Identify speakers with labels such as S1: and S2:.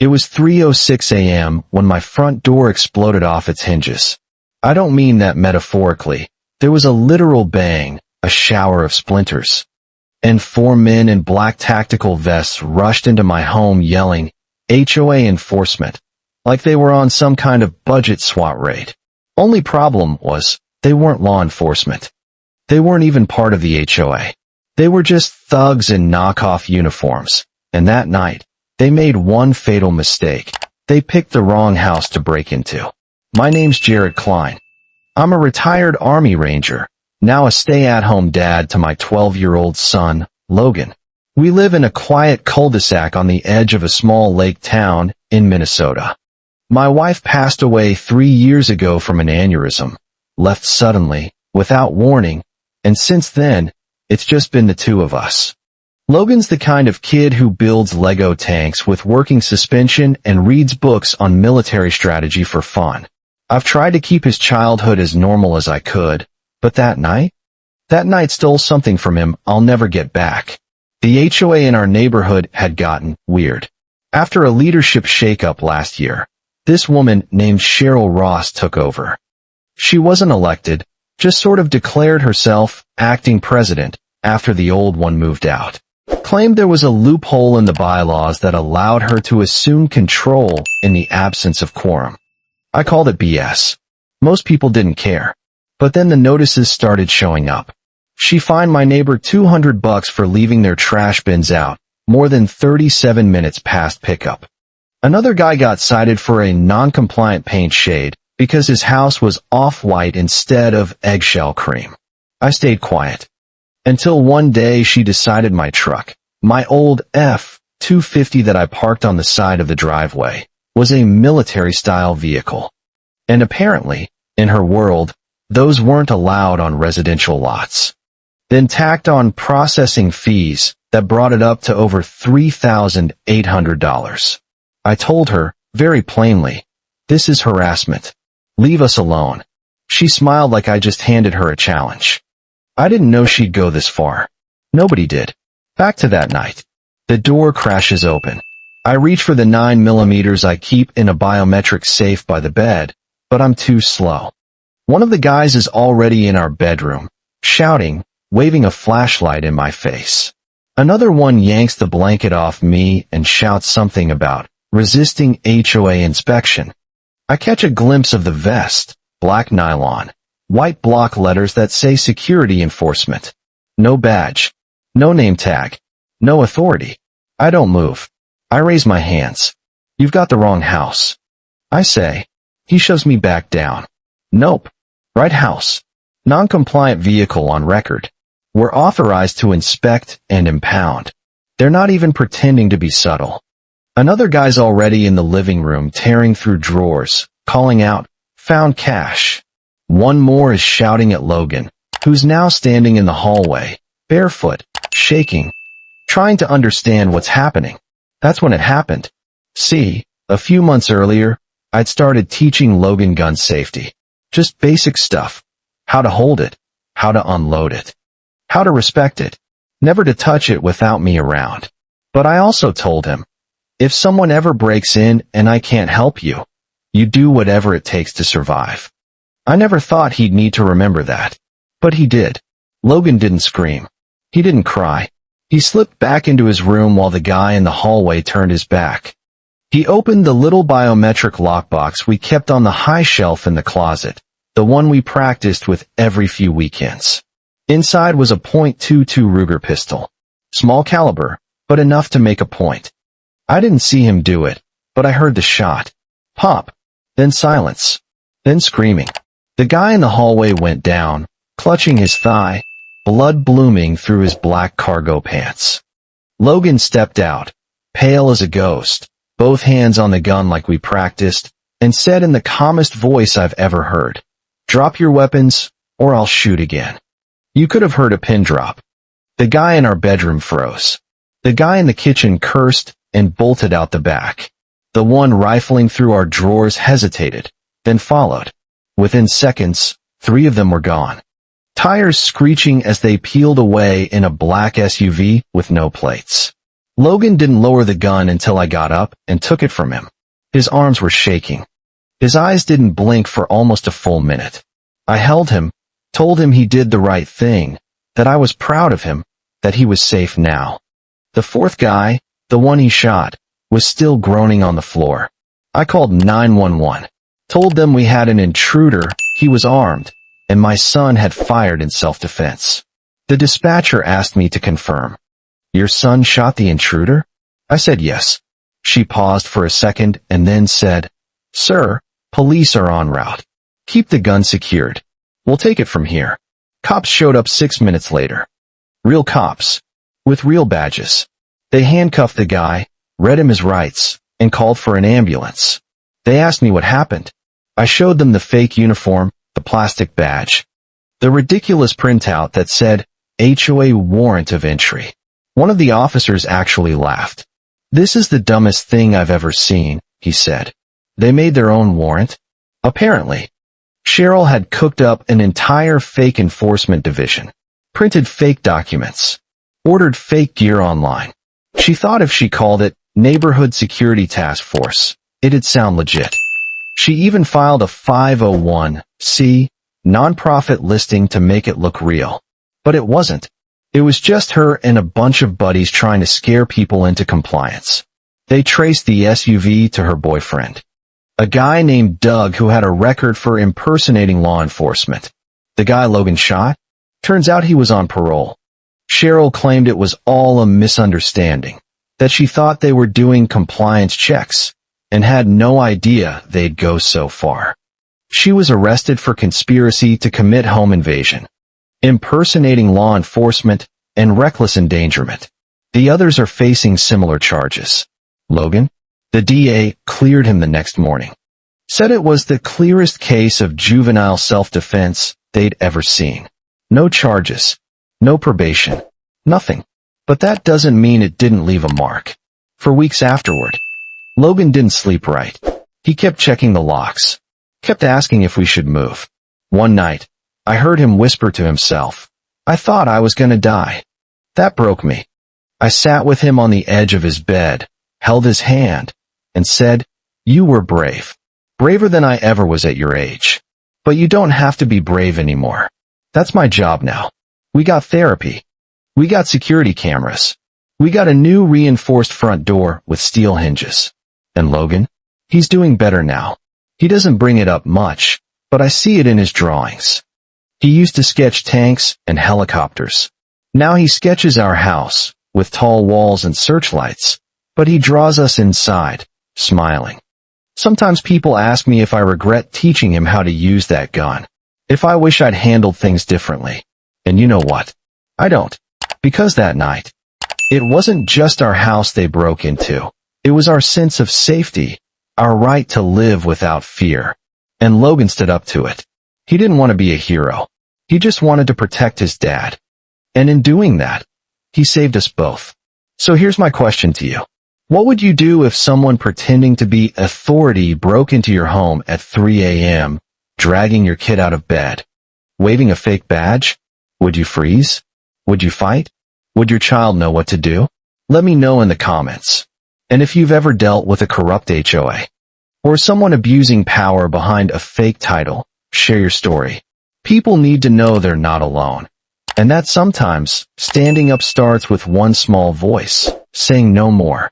S1: It was 3:06 a.m. when my front door exploded off its hinges. I don't mean that metaphorically. There was a literal bang, a shower of splinters. And 4 men in black tactical vests rushed into my home yelling, "HOA enforcement," like they were on some kind of budget SWAT raid. Only problem was, they weren't law enforcement. They weren't even part of the HOA. They were just thugs in knockoff uniforms, and that night, they made one fatal mistake. They picked the wrong house to break into. My name's Jared Klein. I'm a retired Army Ranger, now a stay-at-home dad to my 12-year-old son, Logan. We live in a quiet cul-de-sac on the edge of a small lake town in Minnesota. My wife passed away 3 years ago from an aneurysm, left suddenly, without warning, and since then, it's just been the two of us. Logan's the kind of kid who builds Lego tanks with working suspension and reads books on military strategy for fun. I've tried to keep his childhood as normal as I could, but that night stole something from him I'll never get back. The HOA in our neighborhood had gotten weird. After a leadership shakeup last year, this woman named Cheryl Ross took over. She wasn't elected, just sort of declared herself acting president after the old one moved out. Claimed there was a loophole in the bylaws that allowed her to assume control in the absence of quorum. I called it BS. Most people didn't care. But then the notices started showing up. She fined my neighbor $200 for leaving their trash bins out, more than 37 minutes past pickup. Another guy got cited for a non-compliant paint shade because his house was off-white instead of eggshell cream. I stayed quiet. Until one day she decided my truck, my old F-250 that I parked on the side of the driveway, was a military-style vehicle. And apparently, in her world, those weren't allowed on residential lots. Then tacked on processing fees that brought it up to over $3,800. I told her, very plainly, "This is harassment. Leave us alone." She smiled like I just handed her a challenge. I didn't know she'd go this far. Nobody did. Back to that night. The door crashes open. I reach for the 9mm I keep in a biometric safe by the bed, but I'm too slow. One of the guys is already in our bedroom, shouting, waving a flashlight in my face. Another one yanks the blanket off me and shouts something about resisting HOA inspection. I catch a glimpse of the vest, black nylon, white block letters that say security enforcement. No badge. No name tag. No authority. I don't move. I raise my hands. "You've got the wrong house," I say. He shoves me back down. "Nope. Right house. Non-compliant vehicle on record. We're authorized to inspect and impound." They're not even pretending to be subtle. Another guy's already in the living room tearing through drawers, calling out, "Found cash." One more is shouting at Logan, who's now standing in the hallway, barefoot, shaking, trying to understand what's happening. That's when it happened. See, a few months earlier, I'd started teaching Logan gun safety. Just basic stuff. How to hold it. How to unload it. How to respect it. Never to touch it without me around. But I also told him, if someone ever breaks in and I can't help you, you do whatever it takes to survive. I never thought he'd need to remember that. But he did. Logan didn't scream. He didn't cry. He slipped back into his room while the guy in the hallway turned his back. He opened the little biometric lockbox we kept on the high shelf in the closet, the one we practiced with every few weekends. Inside was a .22 Ruger pistol. Small caliber, but enough to make a point. I didn't see him do it, but I heard the shot. Pop. Then silence. Then screaming. The guy in the hallway went down, clutching his thigh, blood blooming through his black cargo pants. Logan stepped out, pale as a ghost, both hands on the gun like we practiced, and said in the calmest voice I've ever heard, "Drop your weapons, or I'll shoot again." You could have heard a pin drop. The guy in our bedroom froze. The guy in the kitchen cursed and bolted out the back. The one rifling through our drawers hesitated, then followed. Within seconds, 3 of them were gone. Tires screeching as they peeled away in a black SUV with no plates. Logan didn't lower the gun until I got up and took it from him. His arms were shaking. His eyes didn't blink for almost a full minute. I held him, told him he did the right thing, that I was proud of him, that he was safe now. The fourth guy, the one he shot, was still groaning on the floor. I called 911, told them we had an intruder, he was armed, and my son had fired in self-defense. The dispatcher asked me to confirm. Your son shot the intruder? I said yes. She paused for a second and then said, Sir, police are en route. Keep the gun secured. We'll take it from here. Cops showed up 6 minutes later. Real cops. With real badges. They handcuffed the guy, read him his rights, and called for an ambulance. They asked me what happened. I showed them the fake uniform, the plastic badge. The ridiculous printout that said, HOA warrant of entry. One of the officers actually laughed. This is the dumbest thing I've ever seen, he said. They made their own warrant? Apparently. Cheryl had cooked up an entire fake enforcement division, printed fake documents, ordered fake gear online. She thought if she called it Neighborhood Security Task Force, it'd sound legit. She even filed a 501c nonprofit listing to make it look real. But it wasn't. It was just her and a bunch of buddies trying to scare people into compliance. They traced the SUV to her boyfriend, a guy named Doug who had a record for impersonating law enforcement. The guy Logan shot? Turns out he was on parole. Cheryl claimed it was all a misunderstanding, that she thought they were doing compliance checks, and had no idea they'd go so far. She was arrested for conspiracy to commit home invasion, impersonating law enforcement, and reckless endangerment. The others are facing similar charges. Logan? The DA cleared him the next morning. Said it was the clearest case of juvenile self-defense they'd ever seen. No charges. No probation. Nothing. But that doesn't mean it didn't leave a mark. For weeks afterward, Logan didn't sleep right. He kept checking the locks. Kept asking if we should move. One night, I heard him whisper to himself, I thought I was gonna die. That broke me. I sat with him on the edge of his bed, held his hand, and said, You were brave. Braver than I ever was at your age. But you don't have to be brave anymore. That's my job now. We got therapy. We got security cameras. We got a new reinforced front door with steel hinges. And Logan? He's doing better now. He doesn't bring it up much, but I see it in his drawings. He used to sketch tanks and helicopters. Now he sketches our house, with tall walls and searchlights, but he draws us inside, smiling. Sometimes people ask me if I regret teaching him how to use that gun, if I wish I'd handled things differently. And you know what? I don't. Because that night, it wasn't just our house they broke into. It was our sense of safety, our right to live without fear. And Logan stood up to it. He didn't want to be a hero. He just wanted to protect his dad. And in doing that, he saved us both. So here's my question to you. What would you do if someone pretending to be authority broke into your home at 3 a.m., dragging your kid out of bed, waving a fake badge? Would you freeze? Would you fight? Would your child know what to do? Let me know in the comments. And if you've ever dealt with a corrupt HOA, or someone abusing power behind a fake title, share your story. People need to know they're not alone. And that sometimes, standing up starts with one small voice, saying no more.